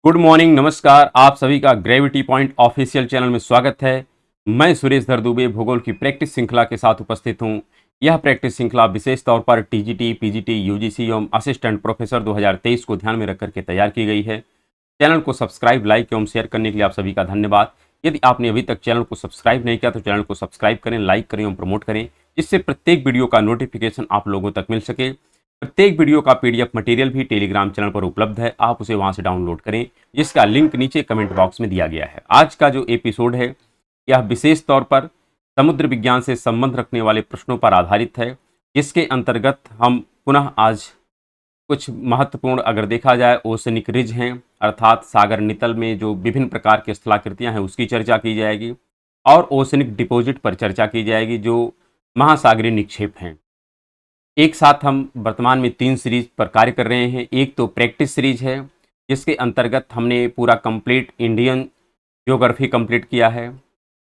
Good morning, नमस्कार। आप सभी का ग्रेविटी पॉइंट ऑफिशियल चैनल में स्वागत है। मैं सुरेश धर दुबे भूगोल की प्रैक्टिस श्रृंखला के साथ उपस्थित हूं। यह प्रैक्टिस श्रृंखला विशेष तौर पर टीजीटी, पीजीटी, यूजीसी एवं असिस्टेंट प्रोफेसर 2023 को ध्यान में रखकर के तैयार की गई है। चैनल को सब्सक्राइब, लाइक एवं शेयर करने के लिए आप सभी का धन्यवाद। यदि आपने अभी तक चैनल को सब्सक्राइब नहीं किया तो चैनल को सब्सक्राइब करें, लाइक करें एवं प्रमोट करें, जिससे प्रत्येक वीडियो का नोटिफिकेशन आप लोगों तक मिल सके। प्रत्येक वीडियो का पीडीएफ मटेरियल भी टेलीग्राम चैनल पर उपलब्ध है, आप उसे वहां से डाउनलोड करें, जिसका लिंक नीचे कमेंट बॉक्स में दिया गया है। आज का जो एपिसोड है यह विशेष तौर पर समुद्र विज्ञान से संबंध रखने वाले प्रश्नों पर आधारित है, जिसके अंतर्गत हम पुनः आज कुछ महत्वपूर्ण, अगर देखा जाए, ओशनिक रिज हैं, अर्थात सागर नितल में जो विभिन्न प्रकार की स्थलाकृतियां हैं उसकी चर्चा की जाएगी, और ओशनिक डिपॉजिट पर चर्चा की जाएगी जो महासागरीय निक्षेप हैं। एक साथ हम वर्तमान में 3 सीरीज पर कार्य कर रहे हैं। एक तो प्रैक्टिस सीरीज है, जिसके अंतर्गत हमने पूरा कंप्लीट इंडियन ज्योग्राफी कंप्लीट किया है,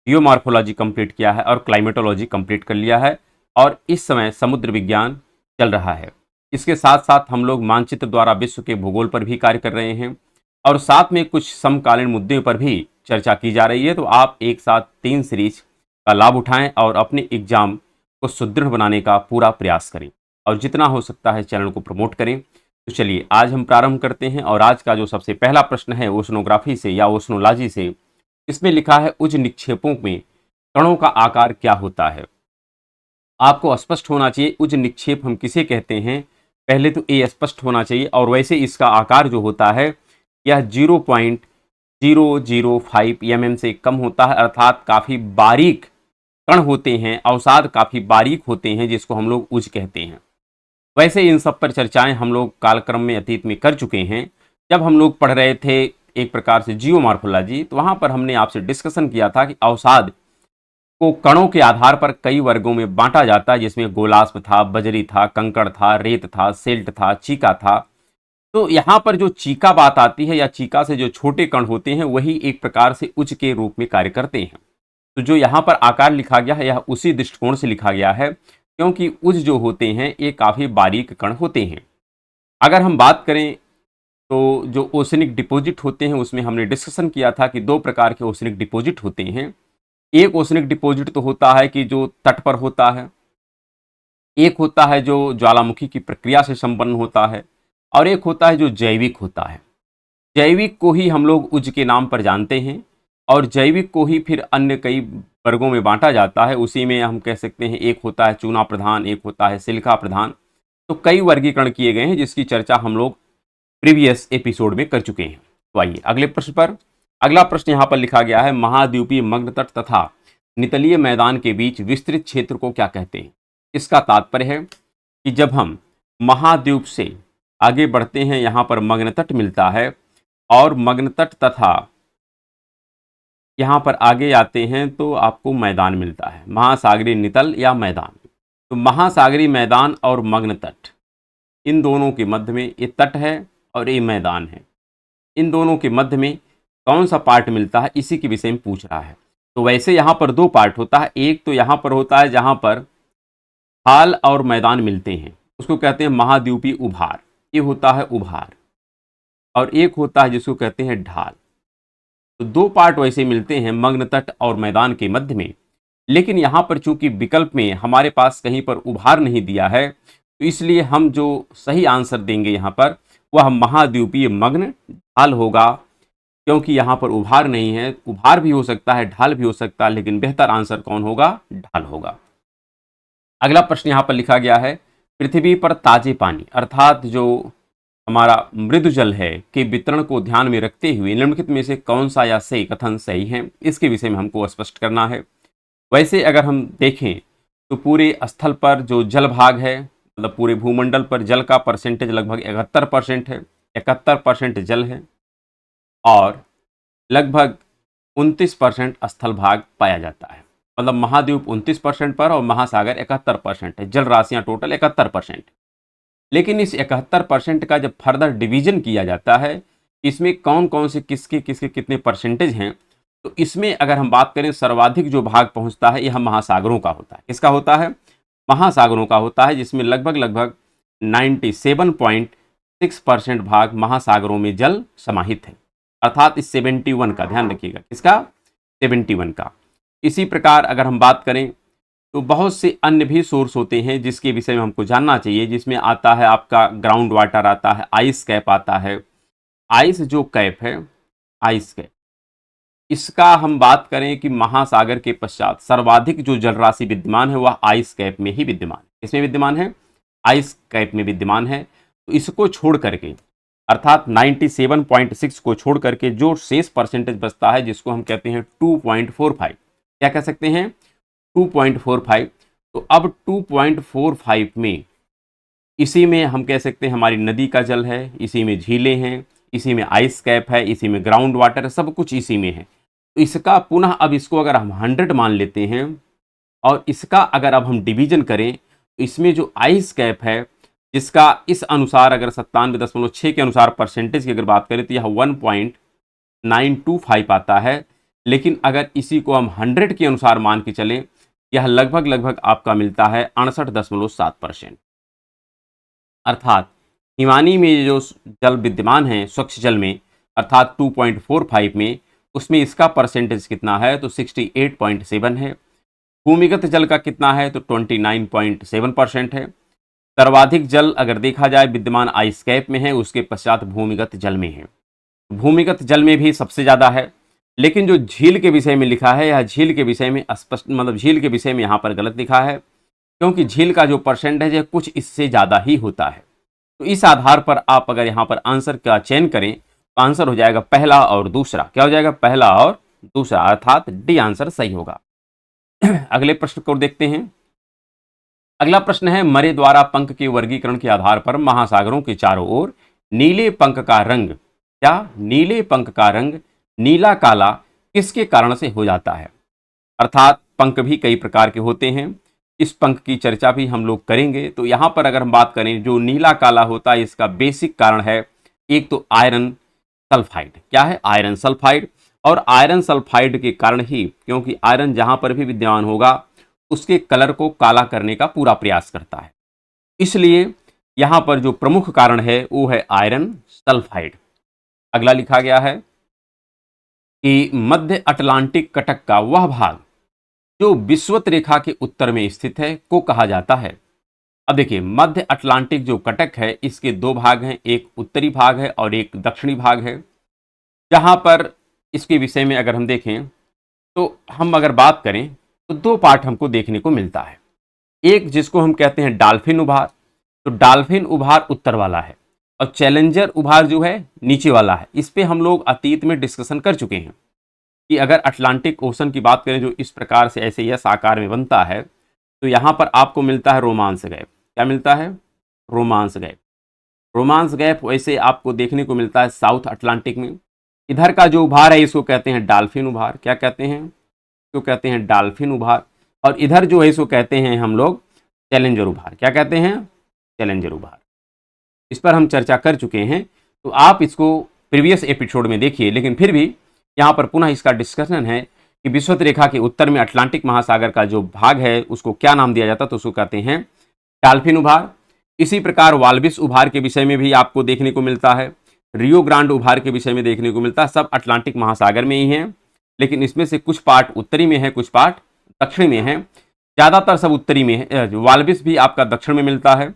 जियोमॉर्फोलॉजी कंप्लीट किया है और क्लाइमेटोलॉजी कंप्लीट कर लिया है, और इस समय समुद्र विज्ञान चल रहा है। इसके साथ साथ हम लोग मानचित्र द्वारा विश्व के भूगोल पर भी कार्य कर रहे हैं, और साथ में कुछ समकालीन मुद्दों पर भी चर्चा की जा रही है। तो आप एक साथ 3 सीरीज का लाभ उठाएं और अपने एग्जाम को सुदृढ़ बनाने का पूरा प्रयास करें, और जितना हो सकता है चैनल को प्रमोट करें। तो चलिए आज हम प्रारंभ करते हैं। और आज का जो सबसे पहला प्रश्न है ओशनोग्राफी से या ओशनोलॉजी से, इसमें लिखा है उच्च निक्षेपों में कणों का आकार क्या होता है। आपको स्पष्ट होना चाहिए उच्च निक्षेप हम किसे कहते हैं, पहले तो ये स्पष्ट होना चाहिए। और वैसे इसका आकार जो होता है यह 0.005 mm से कम होता है, अर्थात काफ़ी बारीक कण होते हैं, अवसाद काफ़ी बारीक होते हैं, जिसको हम लोग उच्च कहते हैं। वैसे इन सब पर चर्चाएं हम लोग कालक्रम में अतीत में कर चुके हैं। जब हम लोग पढ़ रहे थे एक प्रकार से जियोमॉर्फोलॉजी, तो वहाँ पर हमने आपसे डिस्कशन किया था कि अवसाद को कणों के आधार पर कई वर्गों में बांटा जाता है, जिसमें गोलाश्म था, बजरी था, कंकड़ था, रेत था, सिल्ट था, चीका था। तो यहाँ पर जो चीका बात आती है, या चीका से जो छोटे कण होते हैं, वही एक प्रकार से उच्च के रूप में कार्य करते हैं। तो जो यहाँ पर आकार लिखा गया है यह उसी दृष्टिकोण से लिखा गया है, क्योंकि उच्च जो होते हैं ये काफ़ी बारीक कण होते हैं। अगर हम बात करें तो जो ओशनिक डिपॉजिट होते हैं उसमें हमने डिस्कशन किया था कि 2 प्रकार के ओशनिक डिपॉजिट होते हैं। एक ओशनिक डिपॉजिट तो होता है कि जो तट पर होता है, एक होता है जो ज्वालामुखी की प्रक्रिया से संपन्न होता है, और एक होता है जो जैविक होता है। जैविक को ही हम लोग उच्च के नाम पर जानते हैं, और जैविक को ही फिर अन्य कई वर्गों में बांटा जाता है। उसी में हम कह सकते हैं एक होता है चूना प्रधान, एक होता है सिलिका प्रधान। तो कई वर्गीकरण किए गए हैं, जिसकी चर्चा हम लोग प्रीवियस एपिसोड में कर चुके हैं। तो आइए अगले प्रश्न पर। अगला प्रश्न यहाँ पर लिखा गया है महाद्वीपीय मग्न तट तथा नितलीय मैदान के बीच विस्तृत क्षेत्र को क्या कहते हैं। इसका तात्पर्य है कि जब हम महाद्वीप से आगे बढ़ते हैं, यहाँ पर मग्न तट मिलता है, और मग्न तट तथा यहाँ पर आगे आते हैं तो आपको मैदान मिलता है, महासागरीय नितल या मैदान। तो महासागरीय मैदान और मग्न तट, इन दोनों के मध्य में ये तट है और ये मैदान है। इन दोनों के मध्य में कौन सा पार्ट मिलता है, इसी के विषय में पूछ रहा है। तो वैसे यहाँ पर 2 पार्ट होता है। एक तो यहाँ पर होता है जहाँ पर खाल और मैदान मिलते हैं, उसको कहते हैं महाद्वीपीय उभार, ये होता है उभार। और एक होता है जिसको कहते हैं ढाल। तो 2 पार्ट वैसे मिलते हैं मग्न तट और मैदान के मध्य में। लेकिन यहाँ पर चूंकि विकल्प में हमारे पास कहीं पर उभार नहीं दिया है, तो इसलिए हम जो सही आंसर देंगे यहाँ पर वह महाद्वीपीय मग्न ढाल होगा, क्योंकि यहाँ पर उभार नहीं है। उभार भी हो सकता है, ढाल भी हो सकता है, लेकिन बेहतर आंसर कौन होगा, ढाल होगा। अगला प्रश्न यहाँ पर लिखा गया है पृथ्वी पर ताजे पानी अर्थात जो हमारा मृदु जल है के वितरण को ध्यान में रखते हुए निम्नलिखित में से कौन सा या सही कथन सही है, इसके विषय में हमको स्पष्ट करना है। वैसे अगर हम देखें तो पूरे स्थल पर जो जल भाग है, मतलब पूरे भूमंडल पर जल का परसेंटेज लगभग 71% है, 71% जल है, और लगभग 29% स्थल भाग पाया जाता है। मतलब महाद्वीप 29% पर और महासागर 71% है, जल राशियाँ टोटल 71%। लेकिन इस 71% का जब फर्दर डिवीजन किया जाता है, इसमें कौन कौन से किसके किसके कितने परसेंटेज हैं, तो इसमें अगर हम बात करें सर्वाधिक जो भाग पहुंचता है यह महासागरों का होता है। किसका होता है, महासागरों का होता है, जिसमें लगभग 97.6% भाग महासागरों में जल समाहित है। अर्थात इस 71 का ध्यान रखिएगा, किसका? 71 का। इसी प्रकार अगर हम बात करें तो बहुत से अन्य भी सोर्स होते हैं जिसके विषय में हमको जानना चाहिए, जिसमें आता है आपका ग्राउंड वाटर, आता है आइस कैप, आता है आइस जो कैप है, आइस कैप, इसका हम बात करें कि महासागर के पश्चात सर्वाधिक जो जलराशि विद्यमान है वह आइस कैप में ही विद्यमान है। किसमें विद्यमान है? आइस कैप में विद्यमान है। तो इसको छोड़ करके अर्थात 97.6 को छोड़ करके जो शेष परसेंटेज बचता है जिसको हम कहते हैं 2.45, क्या कह सकते हैं? 2.45। तो अब 2.45 में इसी में हम कह सकते हैं हमारी नदी का जल है, इसी में झीलें हैं, इसी में आइस कैप है, इसी में ग्राउंड वाटर है, सब कुछ इसी में है। तो इसका पुनः अब इसको अगर हम 100 मान लेते हैं और इसका अगर अब हम डिवीजन करें तो इसमें जो आइस कैप है जिसका इस अनुसार अगर 97.6 के अनुसार परसेंटेज की अगर बात करें तो यह 1.925 आता है। लेकिन अगर इसी को हम 100 के अनुसार मान के चलें, यह लगभग आपका मिलता है 68.7%। अर्थात हिमानी में जो जल विद्यमान है स्वच्छ जल में अर्थात 2.45 में, उसमें इसका परसेंटेज कितना है? तो 68.7 है। भूमिगत जल का कितना है? तो 29.7% है। सर्वाधिक जल अगर देखा जाए विद्यमान आइस कैप में है, उसके पश्चात भूमिगत जल में है। भूमिगत जल में भी सबसे ज़्यादा है। लेकिन जो झील के विषय में लिखा है, यह झील के विषय में स्पष्ट, मतलब झील के विषय में यहाँ पर गलत लिखा है, क्योंकि झील का जो परसेंटेज है कुछ इससे ज़्यादा ही होता है। तो इस आधार पर आप अगर यहाँ पर आंसर का चयन करें तो आंसर हो जाएगा पहला और दूसरा। क्या हो जाएगा? पहला और दूसरा, अर्थात डी आंसर सही होगा। अगले प्रश्न को देखते हैं। अगला प्रश्न है, मरे द्वारा पंख के वर्गीकरण के आधार पर महासागरों के चारों ओर नीले पंख का रंग, क्या? नीले पंख का रंग नीला काला किसके कारण से हो जाता है? अर्थात पंख भी कई प्रकार के होते हैं, इस पंख की चर्चा भी हम लोग करेंगे। तो यहाँ पर अगर हम बात करें जो नीला काला होता है इसका बेसिक कारण है एक तो आयरन सल्फाइड। क्या है? Iron sulphide. और आयरन सल्फाइड के कारण ही, क्योंकि आयरन जहां पर भी विद्यमान होगा उसके कलर को काला करने का पूरा प्रयास करता है, इसलिए यहां पर जो प्रमुख कारण है वो है आयरन सल्फाइड। अगला लिखा गया है कि मध्य अटलांटिक कटक का वह भाग जो विषुवत रेखा के उत्तर में स्थित है को कहा जाता है। अब देखिए, मध्य अटलांटिक जो कटक है इसके दो भाग हैं, एक उत्तरी भाग है और एक दक्षिणी भाग है। जहां पर इसके विषय में अगर हम देखें तो हम अगर बात करें तो दो पार्ट हमको देखने को मिलता है। एक जिसको हम कहते हैं डाल्फिन उभार, तो डाल्फिन उभार उत्तर वाला है, और चैलेंजर उभार जो है नीचे वाला है। इस पे हम लोग अतीत में डिस्कशन कर चुके हैं कि अगर अटलांटिक ओशन की बात करें जो इस प्रकार से ऐसे यस आकार में बनता है, तो यहाँ पर आपको मिलता है रोमांस गैप। क्या मिलता है? Romance gap. रोमांस गैप वैसे आपको देखने को मिलता है साउथ अटलांटिक में। इधर का जो उभार है इसको कहते हैं डाल्फिन उभार। क्या कहते हैं? इसको कहते हैं डाल्फिन उभार। और इधर जो है इसको कहते हैं हम लोग चैलेंजर उभार। क्या कहते हैं? चैलेंजर उभार। इस पर हम चर्चा कर चुके हैं, तो आप इसको प्रीवियस एपिसोड में देखिए। लेकिन फिर भी यहाँ पर पुनः इसका डिस्कशन है कि विषुवत रेखा के उत्तर में अटलांटिक महासागर का जो भाग है उसको क्या नाम दिया जाता है? तो उसको कहते हैं डाल्फिन उभार। इसी प्रकार वाल्विस उभार के विषय में भी आपको देखने को मिलता है, रियो ग्रांड उभार के विषय में देखने को मिलता है। सब अटलांटिक महासागर में ही है, लेकिन इसमें से कुछ पार्ट उत्तरी में है, कुछ पार्ट दक्षिण में है। ज़्यादातर सब उत्तरी में है। वाल्विस भी आपका दक्षिण में मिलता है,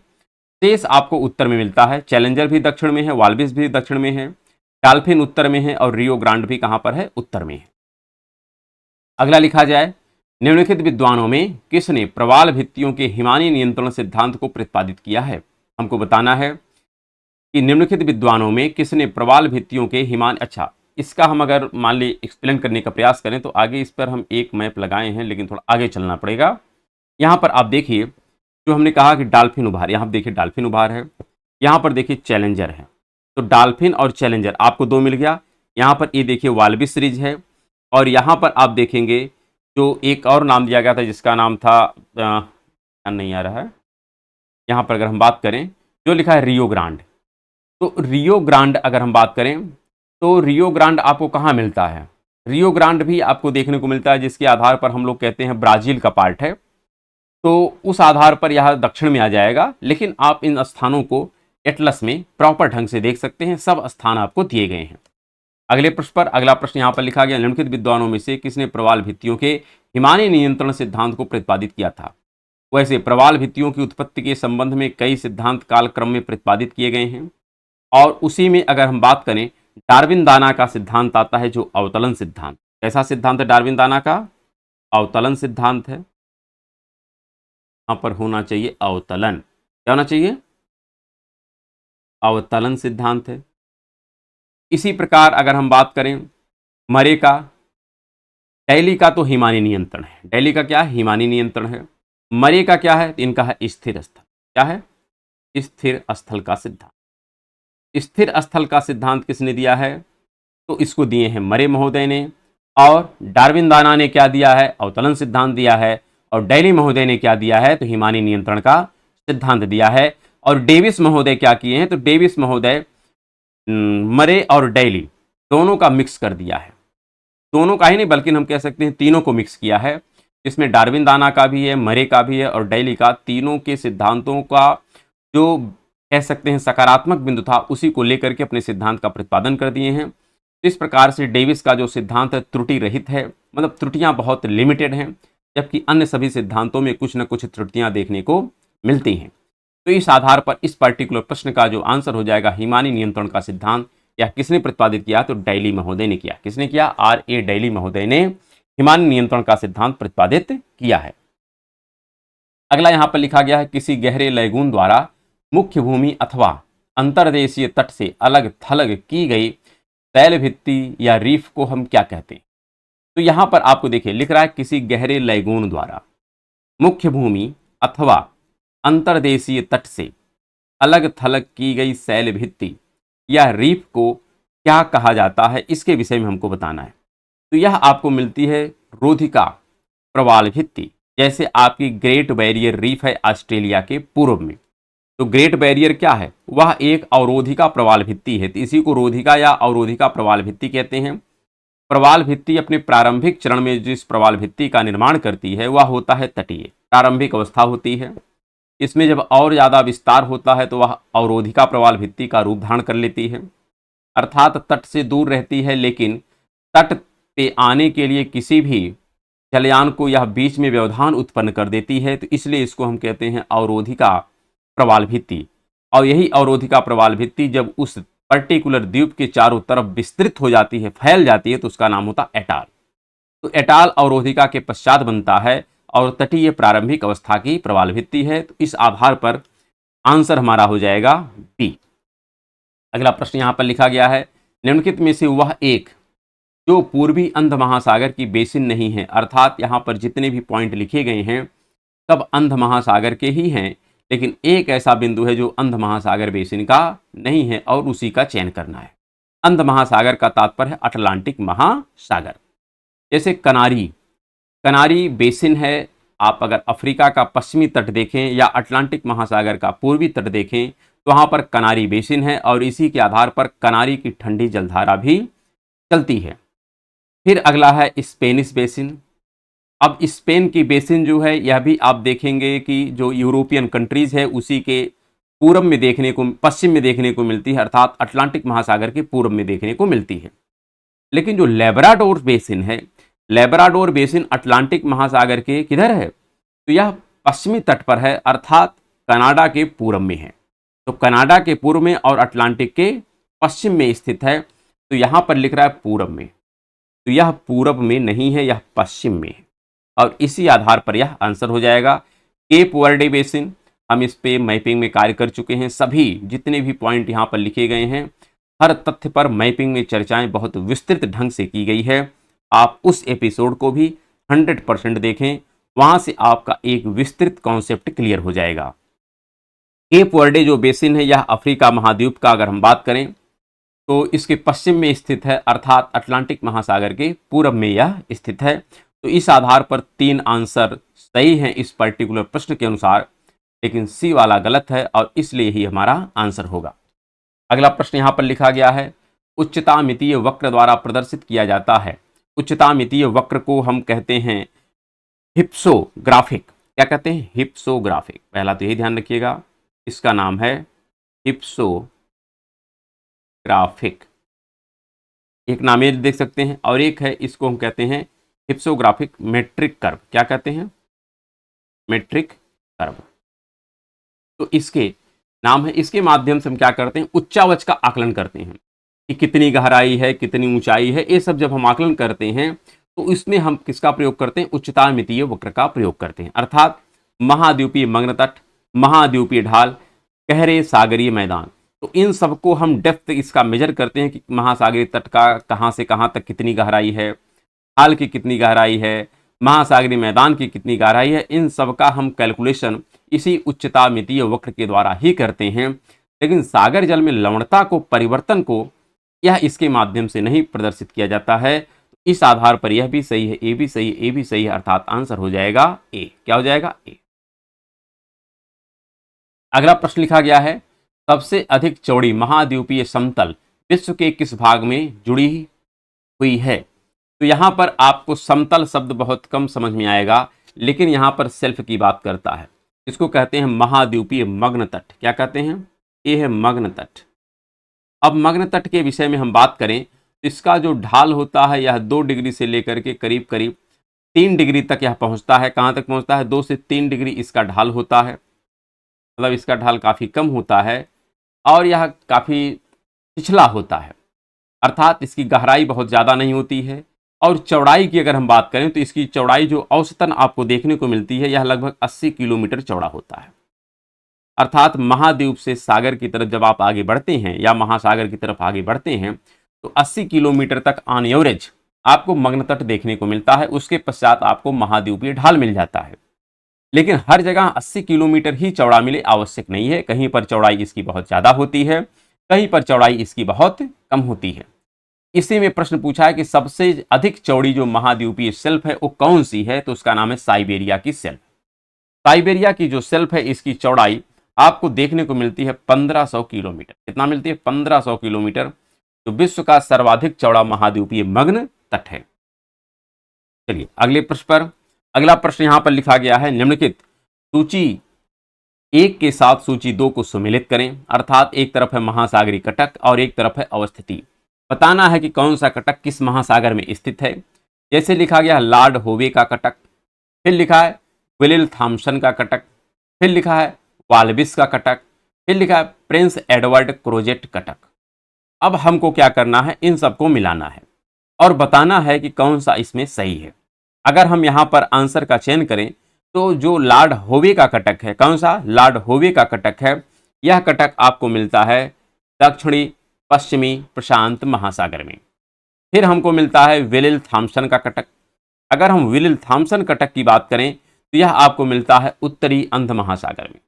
शेष आपको उत्तर में मिलता है। चैलेंजर भी दक्षिण में है, वाल्विस भी दक्षिण में है, डाल्फिन उत्तर में है, और रियो ग्रांड भी कहाँ पर है? उत्तर में है। अगला लिखा जाए, निम्नलिखित विद्वानों में किसने प्रवाल भित्तियों के हिमानी नियंत्रण सिद्धांत को प्रतिपादित किया है? हमको बताना है कि निम्नलिखित विद्वानों में किसने प्रवाल भित्तियों के हिमानी, अच्छा इसका हम अगर मान ली एक्सप्लेन करने का प्रयास करें तो आगे इस पर हम एक मैप लगाए हैं, लेकिन थोड़ा आगे चलना पड़ेगा। यहाँ पर आप देखिए जो हमने कहा कि डाल्फिन उभार, यहाँ देखिए डाल्फिन उभार है, यहाँ पर देखिए चैलेंजर है। तो डाल्फिन और चैलेंजर आपको दो मिल गया। यहाँ पर ये देखिए वाल्विस रिज है, और यहाँ पर आप देखेंगे जो एक और नाम दिया गया था जिसका नाम था नहीं आ रहा है, यहाँ पर अगर हम बात करें जो लिखा है रियो ग्रांड। तो रियो ग्रांड अगर हम बात करें तो रियो ग्रांड आपको कहाँ मिलता है? रियो ग्रांड भी आपको देखने को मिलता है, जिसके आधार पर हम लोग कहते हैं ब्राज़ील का पार्ट है। तो उस आधार पर यह दक्षिण में आ जाएगा। लेकिन आप इन स्थानों को एटलस में प्रॉपर ढंग से देख सकते हैं, सब स्थान आपको दिए गए हैं। अगले प्रश्न पर अगला प्रश्न यहाँ पर लिखा गया, निम्नलिखित विद्वानों में से किसने प्रवाल भित्तियों के हिमानी नियंत्रण सिद्धांत को प्रतिपादित किया था। वैसे प्रवाल भित्तियों की उत्पत्ति के संबंध में कई सिद्धांत कालक्रम में प्रतिपादित किए गए हैं, और उसी में अगर हम बात करें, डार्विन दाना का सिद्धांत आता है, जो अवतलन सिद्धांत। कैसा सिद्धांत है डार्विन दाना का? अवतलन सिद्धांत है। यहां पर होना चाहिए अवतलन। क्या होना चाहिए? अवतलन सिद्धांत है। इसी प्रकार अगर हम बात करें मरे का, डैली का तो हिमानी नियंत्रण है। डैली का क्या है? हिमानी नियंत्रण है। मरे का क्या है? इनका है स्थिर स्थल। क्या है? स्थिर स्थल का सिद्धांत। स्थिर स्थल का सिद्धांत किसने दिया है? तो इसको दिए हैं मरे महोदय ने। और डार्विन दाना ने क्या दिया है? अवतलन सिद्धांत दिया है। और डैली महोदय ने क्या दिया है? तो हिमानी नियंत्रण का सिद्धांत दिया है। और डेविस महोदय क्या किए हैं? तो डेविस महोदय मरे और डैली दोनों का मिक्स कर दिया है। दोनों का ही नहीं बल्कि हम कह सकते हैं तीनों को मिक्स किया है। इसमें डार्विन दाना का भी है, मरे का भी है और डैली का, तीनों के सिद्धांतों का जो कह सकते हैं सकारात्मक बिंदु था उसी को लेकर के अपने सिद्धांत का प्रतिपादन कर दिए हैं। इस प्रकार से डेविस का जो सिद्धांत है त्रुटि रहित है, मतलब त्रुटियां बहुत लिमिटेड हैं, जबकि अन्य सभी सिद्धांतों में कुछ न कुछ त्रुटियां देखने को मिलती हैं। तो इस आधार पर इस पर्टिकुलर प्रश्न का जो आंसर हो जाएगा हिमानी नियंत्रण का सिद्धांत, या किसने प्रतिपादित किया? तो डैली महोदय ने किया। किसने किया? R.A. डैली महोदय ने हिमानी नियंत्रण का सिद्धांत प्रतिपादित किया है। अगला यहां पर लिखा गया है, किसी गहरे लैगून द्वारा मुख्य भूमि अथवा अंतर्देशीय तट से अलग थलग की गई तैल भित्ति या रीफ को हम क्या कहते हैं? तो यहां पर आपको देखिए लिख रहा है, किसी गहरे लैगून द्वारा मुख्य भूमि अथवा अंतर्देशीय तट से अलग थलग की गई सैल भित्ति या रीफ को क्या कहा जाता है, इसके विषय में हमको बताना है। तो यह आपको मिलती है रोधिका प्रवाल भित्ति। जैसे आपकी ग्रेट बैरियर रीफ है ऑस्ट्रेलिया के पूर्व में, तो ग्रेट बैरियर क्या है? वह एक अवरोधिका प्रवाल भित्ति है। तो इसी को रोधिका या अवरोधिका प्रवाल भित्ति कहते हैं। प्रवाल भित्ति अपने प्रारंभिक चरण में जिस प्रवाल भित्ति का निर्माण करती है वह होता है तटीय, प्रारंभिक अवस्था होती है। इसमें जब और ज़्यादा विस्तार होता है तो वह अवरोधिका प्रवाल भित्ति का रूप धारण कर लेती है, अर्थात तट से दूर रहती है, लेकिन तट पे आने के लिए किसी भी जलयान को यह बीच में व्यवधान उत्पन्न कर देती है। तो इसलिए इसको हम कहते हैं अवरोधिका प्रवाल भित्ति। और यही अवरोधिका प्रवाल भित्ति जब उस पर्टिकुलर द्वीप के चारों तरफ विस्तृत हो जाती है, फैल जाती है, तो उसका नाम होता है एटाल। तो एटाल अवरोधिका के पश्चात बनता है और तटीय प्रारंभिक अवस्था की प्रवाल भित्ति है। तो इस आधार पर आंसर हमारा हो जाएगा बी। अगला प्रश्न यहां पर लिखा गया है, निम्नलिखित में से वह एक जो पूर्वी अंध महासागर की बेसिन नहीं है, अर्थात यहां पर जितने भी पॉइंट लिखे गए हैं सब अंध महासागर के ही हैं, लेकिन एक ऐसा बिंदु है जो अंध महासागर बेसिन का नहीं है और उसी का चयन करना है। अंध महासागर का तात्पर्य है अटलांटिक महासागर। जैसे कनारी, कनारी बेसिन है। आप अगर अफ्रीका का पश्चिमी तट देखें या अटलांटिक महासागर का पूर्वी तट देखें तो वहाँ पर कनारी बेसिन है और इसी के आधार पर कनारी की ठंडी जलधारा भी चलती है। फिर अगला है स्पेनिश बेसिन। अब स्पेन की बेसिन जो है यह भी आप देखेंगे कि जो यूरोपियन कंट्रीज़ है उसी के पूर्व में देखने को, पश्चिम में देखने को मिलती है, अर्थात अटलांटिक महासागर के पूर्व में देखने को मिलती है। लेकिन जो लेब्राडोर बेसिन है, लेब्राडोर बेसिन अटलांटिक महासागर के किधर है? तो यह पश्चिमी तट पर है, अर्थात कनाडा के पूर्व में है। तो कनाडा के पूर्व में और अटलांटिक के पश्चिम में स्थित है। तो यहाँ पर लिख रहा है पूर्व में, तो यह पूर्व में नहीं है, यह पश्चिम में है और इसी आधार पर यह आंसर हो जाएगा। केप वर्डे बेसिन, हम इस पे मैपिंग में कार्य कर चुके हैं। सभी जितने भी पॉइंट यहाँ पर लिखे गए हैं हर तथ्य पर मैपिंग में चर्चाएं बहुत विस्तृत ढंग से की गई है। आप उस एपिसोड को भी 100% देखें, वहां से आपका एक विस्तृत कॉन्सेप्ट क्लियर हो जाएगा। केप वर्डे जो बेसिन है यह अफ्रीका महाद्वीप का अगर हम बात करें तो इसके पश्चिम में स्थित है, अर्थात अटलांटिक महासागर के पूर्व में यह स्थित है। तो इस आधार पर 3 आंसर सही हैं इस पर्टिकुलर प्रश्न के अनुसार, लेकिन सी वाला गलत है और इसलिए ही हमारा आंसर होगा। अगला प्रश्न यहाँ पर लिखा गया है, उच्चतामितीय वक्र द्वारा प्रदर्शित किया जाता है। उच्चतामितीय वक्र को हम कहते हैं हिप्सोग्राफिक। क्या कहते हैं? हिप्सोग्राफिक। पहला तो यही ध्यान रखिएगा, इसका नाम है हिप्सोग्राफिक। एक नामेज देख सकते हैं, और एक है, इसको हम कहते हैं हिप्सोग्राफिक मेट्रिक कर्व। क्या कहते हैं? Metric curve. तो इसके नाम है, इसके माध्यम से हम क्या करते हैं, उच्चावच का आकलन करते हैं कि कितनी गहराई है, कितनी ऊंचाई है। ये सब जब हम आकलन करते हैं तो इसमें हम किसका प्रयोग करते हैं? उच्चतामितीय वक्र का प्रयोग करते हैं। अर्थात महाद्वीपीय मग्न तट, महाद्वीपीय ढाल, गहरे सागरीय मैदान, तो इन सबको हम डेप्थ इसका मेजर करते हैं कि महासागरीय तट का कहाँ से कहाँ तक कितनी गहराई है, ढाल की कितनी गहराई है, महासागरीय मैदान की कितनी गहराई है। इन सब का हम कैलकुलेशन इसी उच्चतामितीय वक्र के द्वारा ही करते हैं। लेकिन सागर जल में लवणता को, परिवर्तन को, यह इसके माध्यम से नहीं प्रदर्शित किया जाता है। इस आधार पर यह भी सही है, ए भी सही है, ए भी सही है, अर्थात आंसर हो जाएगा ए। क्या हो जाएगा? ए। अगला प्रश्न लिखा गया है, सबसे अधिक चौड़ी महाद्वीपीय समतल विश्व के किस भाग में जुड़ी हुई है? तो यहां पर आपको समतल शब्द बहुत कम समझ में आएगा, लेकिन यहां पर सेल्फ की बात करता है। इसको कहते हैं महाद्वीपीय मग्न तट। क्या कहते हैं? ये है मग्न तट। अब मग्न तट के विषय में हम बात करें तो इसका जो ढाल होता है यह 2 डिग्री से लेकर के करीब करीब 3 डिग्री तक यह पहुंचता है। कहां तक पहुंचता है? 2 से 3 डिग्री इसका ढाल होता है, मतलब इसका ढाल काफी कम होता है और यह काफी पिछला होता है, अर्थात इसकी गहराई बहुत ज़्यादा नहीं होती है। और चौड़ाई की अगर हम बात करें तो इसकी चौड़ाई जो औसतन आपको देखने को मिलती है, यह लगभग 80 किलोमीटर चौड़ा होता है। अर्थात महाद्वीप से सागर की तरफ जब आप आगे बढ़ते हैं या महासागर की तरफ आगे बढ़ते हैं तो 80 किलोमीटर तक ऑन एवरेज आपको मग्न तट देखने को मिलता है। उसके पश्चात आपको महाद्वीपीय ढाल मिल जाता है। लेकिन हर जगह 80 किलोमीटर ही चौड़ा मिले आवश्यक नहीं है। कहीं पर चौड़ाई इसकी बहुत ज़्यादा होती है, कहीं पर चौड़ाई इसकी बहुत कम होती है। इसी में प्रश्न पूछा है कि सबसे अधिक चौड़ी जो महाद्वीपीय शेल्फ है वो कौन सी है? तो उसका नाम है साइबेरिया की शेल्फ। साइबेरिया की जो शेल्फ है इसकी चौड़ाई आपको देखने को मिलती है 1500 किलोमीटर। कितना मिलती है? 1500 किलोमीटर, जो विश्व का सर्वाधिक चौड़ा महाद्वीपीय मग्न तट है। चलिए अगले प्रश्न पर। अगला प्रश्न यहां पर लिखा गया है, निम्नलिखित सूची 1 के साथ सूची 2 को सुमेलित करें। अर्थात एक तरफ है महासागरीय कटक और एक तरफ है अवस्थिति। बताना है कि कौन सा कटक किस महासागर में स्थित है। जैसे लिखा गया लॉर्ड होवे का कटक, फिर लिखा है विलिल थॉम्सन का कटक, फिर लिखा है वाल्बिस का कटक, फिर लिखा है प्रिंस एडवर्ड क्रोजेट कटक। अब हमको क्या करना है? इन सबको मिलाना है और बताना है कि कौन सा इसमें सही है। अगर हम यहाँ पर आंसर का चयन करें तो जो लॉर्ड होवे का कटक है, कौन सा? लॉर्ड होवे का कटक है, यह कटक आपको मिलता है दक्षिणी पश्चिमी प्रशांत महासागर में। फिर हमको मिलता है विलिल थॉम्सन का कटक। अगर हम विलिल थॉम्सन कटक की बात करें तो यह आपको मिलता है उत्तरी अंध महासागर में।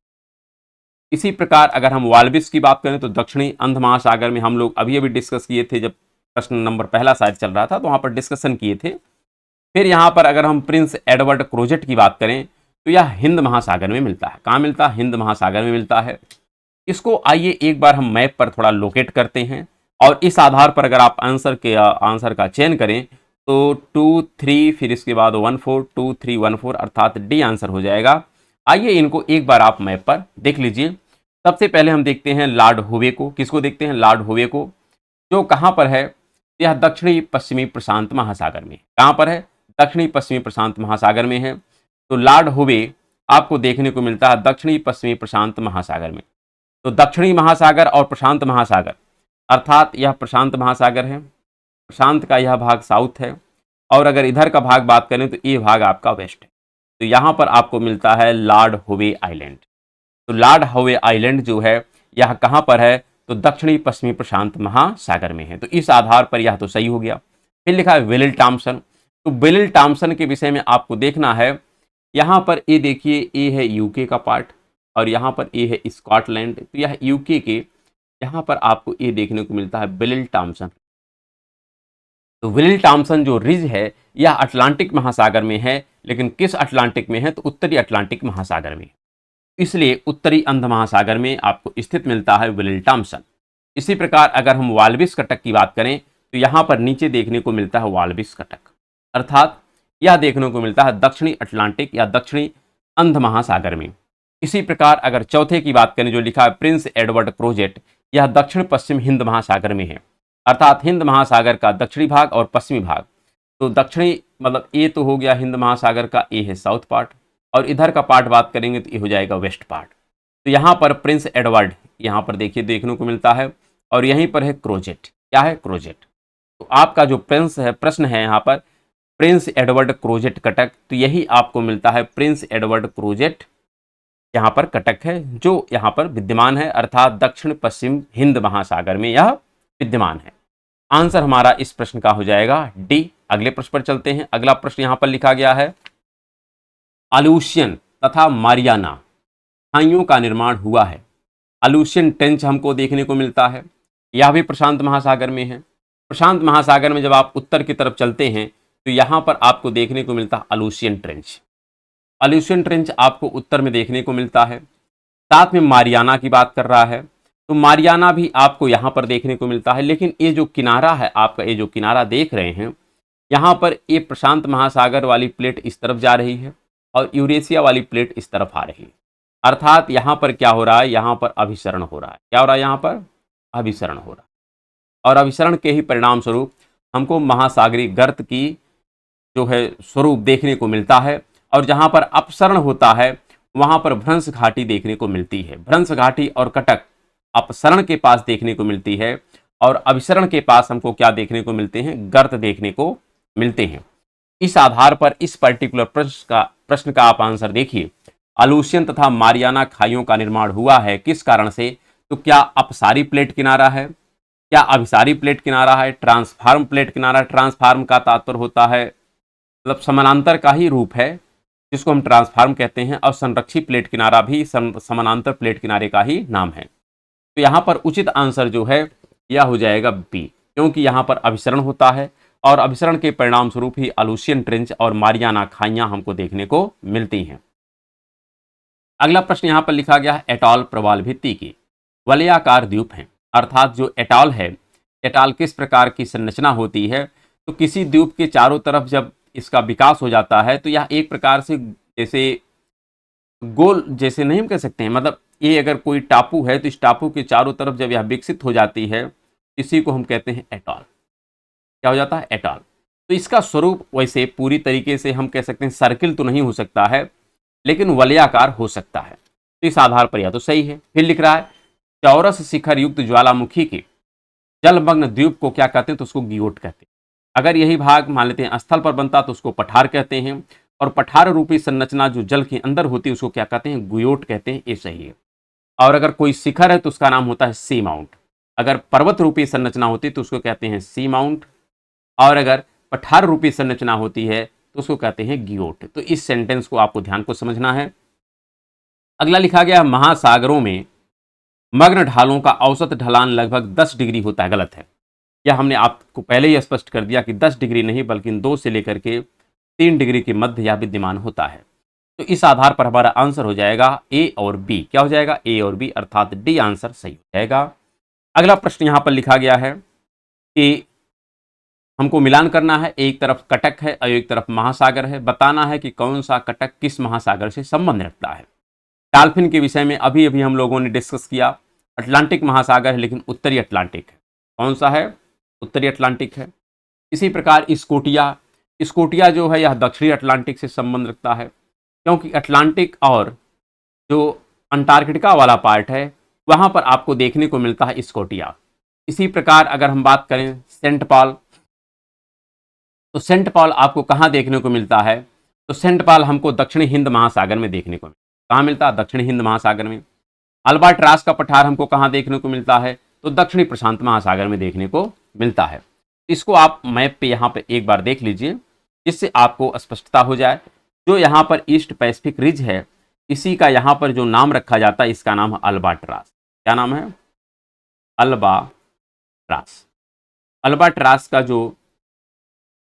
इसी प्रकार अगर हम वाल्बिस की बात करें तो दक्षिणी अंध महासागर में। हम लोग अभी अभी डिस्कस किए थे, जब प्रश्न नंबर पहला शायद चल रहा था तो वहां पर डिस्कशन किए थे। फिर यहाँ पर अगर हम प्रिंस एडवर्ड क्रोजेट की बात करें तो यह हिंद महासागर में मिलता है। कहाँ मिलता है? हिंद महासागर में मिलता है। इसको आइए एक बार हम मैप पर थोड़ा लोकेट करते हैं और इस आधार पर अगर आप आंसर का चयन करें तो 2 3 फिर इसके बाद 1 4 2 3 1 4 अर्थात डी आंसर हो जाएगा। आइए इनको एक बार आप मैप पर देख लीजिए। सबसे पहले हम देखते हैं लॉर्ड होवे को। किसको देखते हैं? लॉर्ड होवे को, जो कहाँ पर है? यह दक्षिणी पश्चिमी प्रशांत महासागर में। कहाँ पर है? दक्षिणी पश्चिमी प्रशांत महासागर में है। तो लॉर्ड होवे आपको देखने को मिलता है दक्षिणी पश्चिमी प्रशांत महासागर में। तो दक्षिणी महासागर और प्रशांत महासागर, अर्थात यह प्रशांत महासागर है, प्रशांत का यह भाग साउथ है और अगर इधर का भाग बात करें तो ये भाग आपका वेस्ट है। तो यहाँ पर आपको मिलता है लॉर्ड होवे आइलैंड। तो लॉर्ड होवे आइलैंड जो है यह कहाँ पर है? तो दक्षिणी पश्चिमी प्रशांत महासागर में है। तो इस आधार पर यह तो सही हो गया। फिर लिखा है विलिल थॉम्सन। तो विलिल थॉम्सन के विषय में आपको देखना है, यहाँ पर ये देखिए, ये है यूके का पार्ट और यहाँ पर ये है स्कॉटलैंड। तो यह यूके के यहाँ पर आपको ये देखने को मिलता है विलिल थॉम्सन। तो विलिल थॉम्सन जो रिज है यह अटलांटिक महासागर में है, लेकिन किस अटलांटिक में है? तो उत्तरी अटलांटिक महासागर में। इसलिए उत्तरी अंध महासागर में आपको स्थित मिलता है विलिल थॉम्सन। इसी प्रकार अगर हम वाल्बिस कटक की बात करें तो यहाँ पर नीचे देखने को मिलता है वाल्बिस कटक, अर्थात यह देखने को मिलता है दक्षिणी अटलांटिक या दक्षिणी अंध महासागर में। इसी प्रकार अगर चौथे की बात करें जो लिखा है प्रिंस एडवर्ड क्रोजेट, यह दक्षिण पश्चिम हिंद महासागर में है, अर्थात हिंद महासागर का दक्षिणी भाग और पश्चिमी भाग। तो दक्षिणी मतलब ए तो हो गया हिंद महासागर का, ए है साउथ पार्ट, और इधर का पार्ट बात करेंगे तो ये हो जाएगा वेस्ट पार्ट। तो यहाँ पर प्रिंस एडवर्ड यहाँ पर देखिए देखने को मिलता है, और यहीं पर है क्रोजेट। क्या है? क्रोजेट। तो आपका जो प्रिंस है, प्रश्न है यहाँ पर प्रिंस एडवर्ड क्रोजेट कटक, तो यही आपको मिलता है प्रिंस एडवर्ड क्रोजेट यहाँ पर कटक है, जो यहाँ पर विद्यमान है, अर्थात दक्षिण पश्चिम हिंद महासागर में यह विद्यमान है। आंसर हमारा इस प्रश्न का हो जाएगा डी। अगले प्रश्न पर चलते हैं। अगला प्रश्न यहाँ पर लिखा गया है, अलूशियन तथा मारियाना खाइयों का निर्माण हुआ है। अलूशियन ट्रेंच हमको देखने को मिलता है, यह भी प्रशांत महासागर में है। प्रशांत महासागर में जब आप उत्तर की तरफ चलते हैं तो यहाँ पर आपको देखने को मिलता है अलूशियन ट्रेंच। अलूशियन ट्रेंच आपको उत्तर में देखने को मिलता है। साथ में मारियाना की बात कर रहा है, तो मारियाना भी आपको यहाँ पर देखने को मिलता है। लेकिन ये जो किनारा है आपका, ये जो किनारा देख रहे हैं यहाँ पर, ये प्रशांत महासागर वाली प्लेट इस तरफ जा रही है और यूरेशिया वाली प्लेट इस तरफ आ रही है। अर्थात यहाँ पर क्या हो रहा है, यहाँ पर अभिसरण हो रहा है। क्या हो रहा है? यहाँ पर अभिसरण हो रहा है, और अभिसरण के ही परिणाम स्वरूप हमको महासागरीय गर्त की जो है स्वरूप देखने को मिलता है। और जहाँ पर अपसरण होता है वहाँ पर भ्रंश घाटी देखने को मिलती है। भ्रंश घाटी और कटक अपसरण के पास देखने को मिलती है, और अभिसरण के पास हमको क्या देखने को मिलते हैं? गर्त देखने को मिलते हैं। इस आधार पर इस पर्टिकुलर प्रश्न का आप आंसर देखिए, अलूशियन तथा मारियाना खाइयों का निर्माण हुआ है किस कारण से? तो क्या अपसारी प्लेट किनारा है, क्या अभिसारी प्लेट किनारा है, ट्रांसफार्म प्लेट किनारा? ट्रांसफार्म का तात्पर्य होता है मतलब समानांतर का ही रूप है, जिसको हम ट्रांसफार्म कहते हैं, और संरक्षी प्लेट किनारा भी समानांतर प्लेट किनारे का ही नाम है। तो यहाँ पर उचित आंसर जो है यह हो जाएगा बी, क्योंकि यहाँ पर अभिसरण होता है, और अभिसरण के परिणाम स्वरूप ही अलूशियन ट्रेंच और मारियाना खाइयां हमको देखने को मिलती हैं। अगला प्रश्न यहाँ पर लिखा गया है, एटॉल प्रवाल भित्ति की वलयाकार द्वीप हैं। अर्थात जो एटॉल है, एटॉल किस प्रकार की संरचना होती है? तो किसी द्वीप के चारों तरफ जब इसका विकास हो जाता है तो यह एक प्रकार से जैसे गोल जैसे नहीं हम कह सकते हैं, मतलब ये अगर कोई टापू है तो इस टापू के चारों तरफ जब यह विकसित हो जाती है, इसी को हम कहते हैं एटॉल। क्या हो जाता है? एटॉल। तो इसका स्वरूप वैसे पूरी तरीके से हम कह सकते हैं सर्किल तो नहीं हो सकता है, लेकिन वलयाकार हो सकता है। तो इस आधार पर यह तो सही है। फिर लिख रहा है, चौरस शिखर युक्त ज्वालामुखी के जलमग्न द्वीप को क्या कहते हैं? तो उसको गियोट कहते हैं। अगर यही भाग मान लेते हैं स्थल पर बनता तो उसको पठार कहते हैं, और पठार रूपी संरचना जो जल के अंदर होती है उसको क्या कहते हैं? गुयोट कहते हैं। ये सही है। और अगर कोई शिखर है तो उसका नाम होता है सी माउंट। अगर पर्वत रूपी संरचना होती है तो उसको कहते हैं सी माउंट, और अगर पठार रूपी संरचना होती है तो उसको कहते हैं गियोट। तो इस सेंटेंस को आपको ध्यान को समझना है। अगला लिखा गया, महासागरों में मग्न ढालों का औसत ढलान लगभग 10 डिग्री होता है। गलत है। यह हमने आपको पहले ही स्पष्ट कर दिया कि 10 डिग्री नहीं बल्कि 2 से लेकर के 3 डिग्री के मध्य यह विद्यमान होता है। तो इस आधार पर हमारा आंसर हो जाएगा ए और बी। क्या हो जाएगा? ए और बी, अर्थात डी आंसर सही हो जाएगा। अगला प्रश्न यहाँ पर लिखा गया है कि हमको मिलान करना है, एक तरफ कटक है और एक तरफ महासागर है। बताना है कि कौन सा कटक किस महासागर से संबंध रखता है। डॉल्फिन के विषय में अभी अभी हम लोगों ने डिस्कस किया। अटलांटिक महासागर है लेकिन उत्तरी अटलांटिक है। कौन सा है? उत्तरी अटलांटिक है। इसी प्रकार स्कोटिया जो है यह दक्षिणी अटलांटिक से संबंध रखता है, क्योंकि अटलांटिक और जो अंटार्कटिका वाला पार्ट है वहाँ पर आपको देखने को मिलता है स्कोटिया। इसी प्रकार अगर हम बात करें सेंट पॉल, तो सेंट पॉल आपको कहाँ देखने को मिलता है? तो सेंट पॉल हमको दक्षिणी हिंद महासागर में देखने को मिलता है। कहाँ मिलता है? दक्षिणी हिंद महासागर में। अल्बाट्रास का पठार हमको कहाँ देखने को मिलता है? तो दक्षिणी प्रशांत महासागर में देखने को मिलता है। इसको आप मैप पे यहाँ पे एक बार देख लीजिए, जिससे आपको स्पष्टता हो जाए। जो यहाँ पर ईस्ट पैसिफिक रिज है, इसी का यहाँ पर जो नाम रखा जाता है इसका नाम है अल्बाट्रास। क्या नाम है? अल्बाट्रास। अल्बाट्रास का जो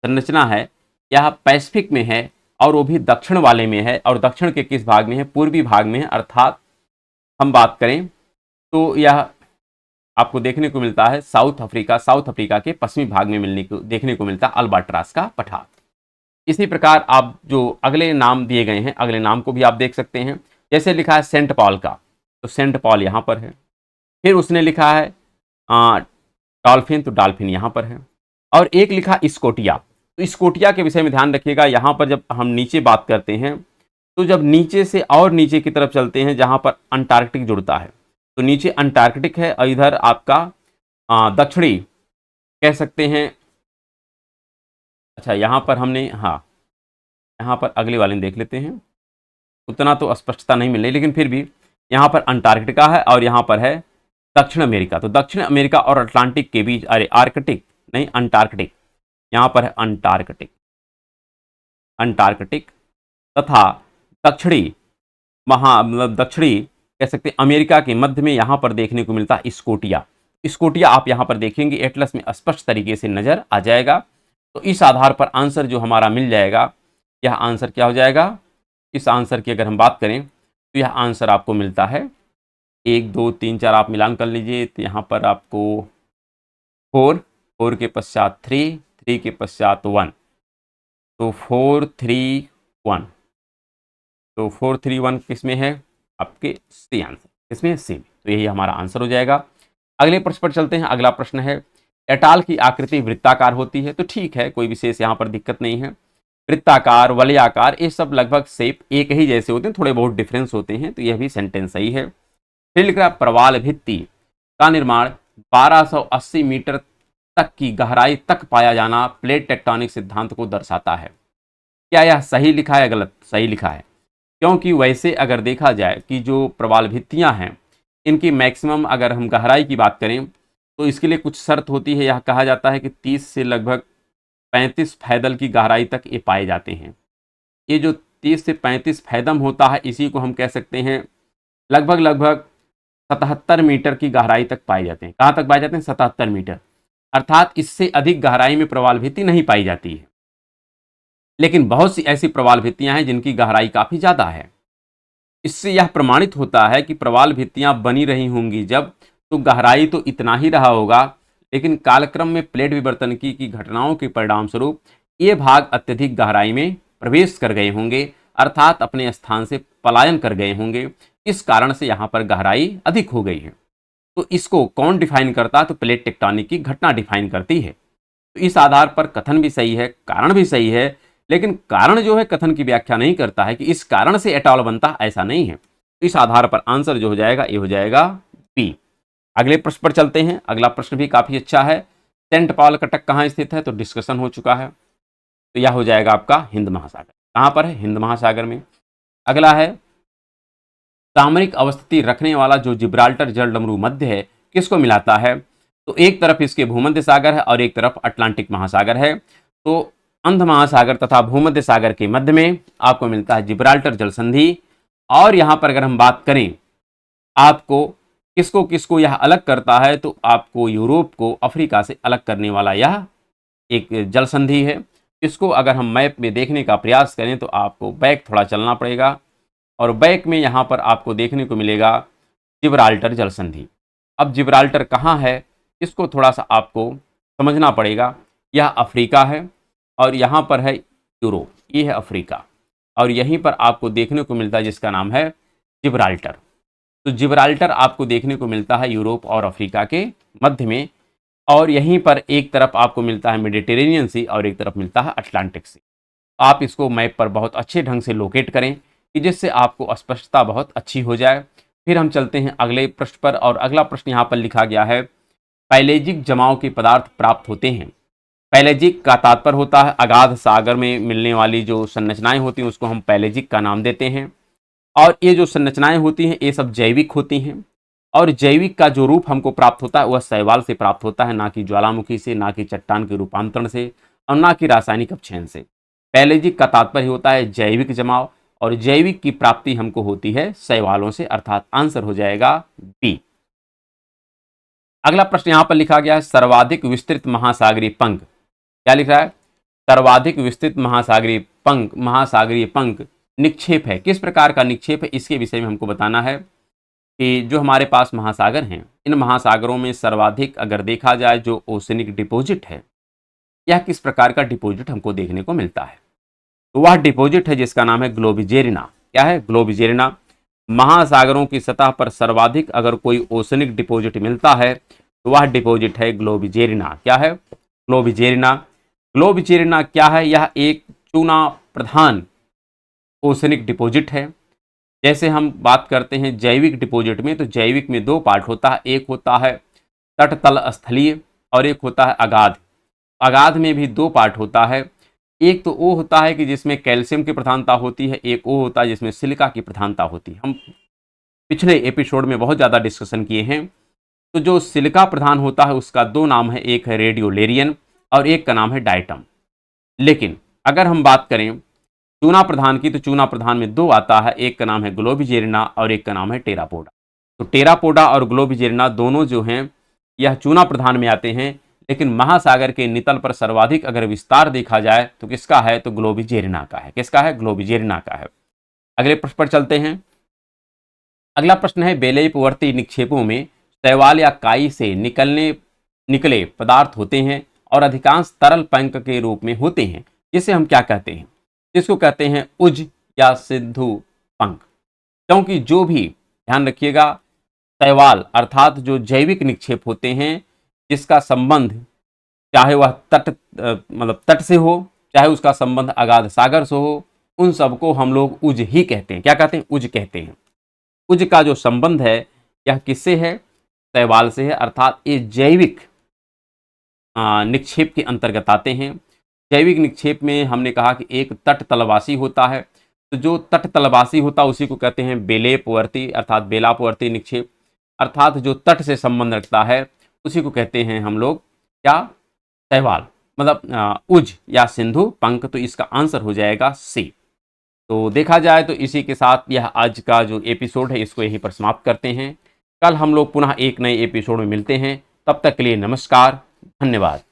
संरचना है यह पैसिफिक में है, और वो भी दक्षिण वाले में है। और दक्षिण के किस भाग में है? पूर्वी भाग में है। अर्थात हम बात करें तो यह आपको देखने को मिलता है साउथ अफ्रीका के पश्चिमी भाग में देखने को मिलता है अल्बाट्रास का पठार। इसी प्रकार आप जो अगले नाम दिए गए हैं, अगले नाम को भी आप देख सकते हैं। जैसे लिखा है सेंट पॉल का, तो सेंट पॉल यहाँ पर है। फिर उसने लिखा है डॉल्फिन, तो डॉल्फिन यहाँ पर है। और एक लिखा स्कोटिया, तो स्कोटिया के विषय में ध्यान रखिएगा। यहाँ पर जब हम नीचे बात करते हैं तो जब नीचे से और नीचे की तरफ चलते हैं जहाँ पर अंटार्कटिक जुड़ता है, तो नीचे अंटार्कटिक है और इधर आपका दक्षिणी कह सकते हैं। अच्छा, यहाँ पर हमने, हाँ, यहाँ पर अगले वाले में देख लेते हैं। उतना तो स्पष्टता नहीं मिल रही, लेकिन फिर भी यहाँ पर अंटार्कटिका है और यहाँ पर है दक्षिण अमेरिका। तो दक्षिण अमेरिका और अटलांटिक के बीच, अरे आर्कटिक नहीं, अंटार्कटिक, यहाँ पर है अंटार्कटिक, अंटार्कटिक तथा दक्षिणी मतलब दक्षिणी कह सकते हैं अमेरिका के मध्य में यहाँ पर देखने को मिलता है स्कोटिया। स्कोटिया आप यहाँ पर देखेंगे एटलस में स्पष्ट तरीके से नजर आ जाएगा। तो इस आधार पर आंसर जो हमारा मिल जाएगा, यह आंसर क्या हो जाएगा? इस आंसर की अगर हम बात करें तो यह आंसर आपको मिलता है 1 2 3 4, आप मिलान कर लीजिए। तो यहाँ पर आपको 4, 4 के पश्चात 3, 3 के पश्चात 1, तो 4 3 1, तो 4 3 1 किस में है? आपके सी आंसर, किसमें? सी में। तो यही हमारा आंसर हो जाएगा। अगले प्रश्न पर चलते हैं। अगला प्रश्न है, एटाल की आकृति वृत्ताकार होती है। तो ठीक है, कोई विशेष यहाँ पर दिक्कत नहीं है। वृत्ताकार, वलयाकार, ये सब लगभग शेप एक ही जैसे होते हैं, थोड़े बहुत डिफरेंस होते हैं। तो यह भी सेंटेंस सही है। फिर लिख रहा, प्रवाल भित्ति का निर्माण 1280 मीटर तक की गहराई तक पाया जाना प्लेट टेक्टोनिक सिद्धांत को दर्शाता है। क्या यह सही लिखा है, गलत? सही लिखा है, क्योंकि वैसे अगर देखा जाए कि जो प्रवाल भित्तियां हैं इनकी मैक्सिमम अगर हम गहराई की बात करें तो इसके लिए कुछ शर्त होती है। यह कहा जाता है कि 30 से लगभग 35 फैदल की गहराई तक ये पाए जाते हैं। ये जो 30 से 35 फैदम होता है, इसी को हम कह सकते हैं लगभग 77 मीटर की गहराई तक पाए जाते हैं। कहाँ तक पाए जाते हैं? 77 मीटर, अर्थात इससे अधिक गहराई में प्रवाल भित्ति नहीं पाई जाती है। लेकिन बहुत सी ऐसी प्रवाल भित्तियां हैं जिनकी गहराई काफ़ी ज़्यादा है। इससे यह प्रमाणित होता है कि प्रवाल भित्तियां बनी रही होंगी जब, तो गहराई तो इतना ही रहा होगा, लेकिन कालक्रम में प्लेट विवर्तन की घटनाओं के परिणाम स्वरूप ये भाग अत्यधिक गहराई में प्रवेश कर गए होंगे, अर्थात अपने स्थान से पलायन कर गए होंगे। इस कारण से यहाँ पर गहराई अधिक हो गई है। तो इसको कौन डिफाइन करता? तो प्लेट टेक्टोनिक की घटना डिफाइन करती है। तो इस आधार पर कथन भी सही है, कारण भी सही है, लेकिन कारण जो है कथन की व्याख्या नहीं करता है कि इस कारण से एटॉल बनता, ऐसा नहीं है। तो इस आधार पर आंसर जो हो जाएगा ये हो जाएगा बी। अगले प्रश्न पर चलते हैं। अगला प्रश्न भी काफी अच्छा है। सेंट पॉल का तट कहाँ स्थित है? तो डिस्कशन हो चुका है। तो यह हो जाएगा आपका हिंद महासागर। कहाँ पर है? हिंद महासागर में। अगला है, सामरिक अवस्थिति रखने वाला जो जिब्राल्टर जल डमरू मध्य है किसको मिलाता है? तो एक तरफ इसके भूमध्य सागर है और एक तरफ अटलांटिक महासागर है। तो अंध महासागर तथा भूमध्य सागर के मध्य में आपको मिलता है जिब्राल्टर जल संधि। और यहाँ पर अगर हम बात करें आपको किसको किसको यह अलग करता है, तो आपको यूरोप को अफ्रीका से अलग करने वाला यह एक जल संधि है। इसको अगर हम मैप में देखने का प्रयास करें तो आपको बैक थोड़ा चलना पड़ेगा और बैक में यहाँ पर आपको देखने को मिलेगा जिब्राल्टर जल संधि। अब जिब्राल्टर कहाँ है, इसको थोड़ा सा आपको समझना पड़ेगा। यह अफ्रीका है और यहाँ पर है यूरोप, ये है अफ्रीका, और यहीं पर आपको देखने को मिलता है जिसका नाम है जिब्राल्टर। तो जिब्राल्टर आपको देखने को मिलता है यूरोप और अफ्रीका के मध्य में, और यहीं पर एक तरफ आपको मिलता है मेडिटेरेनियन सी और एक तरफ मिलता है अटलांटिक सी। आप इसको मैप पर बहुत अच्छे ढंग से लोकेट करें कि जिससे आपको स्पष्टता बहुत अच्छी हो जाए। फिर हम चलते हैं अगले प्रश्न पर, और अगला प्रश्न यहाँ पर लिखा गया है, पैलेजिक जमाव के पदार्थ प्राप्त होते हैं। पैलेजिक का तात्पर्य होता है अगाध सागर में मिलने वाली जो संरचनाएं होती हैं उसको हम पैलेजिक का नाम देते हैं। और ये जो संरचनाएं होती हैं ये सब जैविक होती हैं, और जैविक का जो रूप हमको प्राप्त होता है वह शैवाल से प्राप्त होता है, ना कि ज्वालामुखी से, ना कि चट्टान के रूपांतरण से, और ना कि रासायनिक अपक्षयन से। पैलेजिक का तात्पर्य होता है जैविक जमाव, और जैविक की प्राप्ति हमको होती है शैवालों से, अर्थात आंसर हो जाएगा बी। अगला प्रश्न यहाँ पर लिखा गया है, सर्वाधिक विस्तृत महासागरीय पंख। क्या लिख रहा है? सर्वाधिक विस्तृत महासागरीय पंख निक्षेप है। किस प्रकार का निक्षेप है, इसके विषय में हमको बताना है कि जो हमारे पास महासागर हैं, इन महासागरों में सर्वाधिक अगर देखा जाए जो ओशनिक डिपॉजिट है, यह किस प्रकार का डिपॉजिट हमको देखने को मिलता है? तो वह डिपॉजिट है जिसका नाम है ग्लोबिजेरिना। क्या है? ग्लोबिजेरिना। महासागरों की सतह पर सर्वाधिक अगर कोई ओशनिक डिपॉजिट मिलता है तो वह डिपॉजिट है ग्लोबिजेरिना। क्या है? ग्लोबिजेरिना। ग्लोबिजेरिना क्या है? यह एक चूना प्रधान ओसनिक डिपॉजिट है। जैसे हम बात करते हैं जैविक डिपॉजिट में, तो जैविक में दो पार्ट होता है, एक होता है तटतल स्थलीय और एक होता है अगाध। अगाध में भी दो पार्ट होता है, एक तो वो होता है कि जिसमें कैल्शियम की प्रधानता होती है, एक वो होता है जिसमें सिलिका की प्रधानता होती है। हम पिछले एपिसोड में बहुत ज़्यादा डिस्कशन किए हैं। तो जो सिलिका प्रधान होता है उसका दो नाम है, एक है रेडियोलेरियन और एक का नाम है डाइटम। लेकिन अगर हम बात करें चूना प्रधान की, तो चूना प्रधान में दो आता है, एक का नाम है ग्लोबिजेरिना और एक का नाम है टेरापोडा। तो टेरापोडा और ग्लोबिजेरिना दोनों जो हैं यह चूना प्रधान में आते हैं, लेकिन महासागर के नितल पर सर्वाधिक अगर विस्तार देखा जाए तो किसका है? तो ग्लोबिजेरिना का है। किसका है? ग्लोबिजेरिना का है। अगले प्रश्न पर चलते हैं। अगला प्रश्न है, बेलईपवर्ती निक्षेपों में शैवाल या काई से निकले पदार्थ होते हैं और अधिकांश तरल पंक के रूप में होते हैं, जिसे हम क्या कहते हैं? जिसको कहते हैं उज या सिंधु पंख। क्योंकि जो भी, ध्यान रखिएगा, शैवाल अर्थात जो जैविक निक्षेप होते हैं जिसका संबंध चाहे वह तट से हो, चाहे उसका संबंध अगाध सागर से हो, उन सबको हम लोग उज ही कहते हैं। क्या कहते हैं? उज कहते हैं। उज का जो संबंध है यह किससे है? शैवाल से है, अर्थात ये जैविक निक्षेप के अंतर्गत आते हैं। जैविक निक्षेप में हमने कहा कि एक तट तलवासी होता है, तो जो तट तलवासी होता है उसी को कहते हैं बेलेपवर्ती अर्थात बेलापवर्ती निक्षेप, अर्थात जो तट से संबंध रखता है उसी को कहते हैं हम लोग क्या? शैवाल, मतलब उज या सिंधु पंख। तो इसका आंसर हो जाएगा सी। तो देखा जाए तो इसी के साथ यह आज का जो एपिसोड है इसको यहीं पर समाप्त करते हैं। कल हम लोग पुनः एक नए एपिसोड में मिलते हैं। तब तक के लिए नमस्कार, धन्यवाद।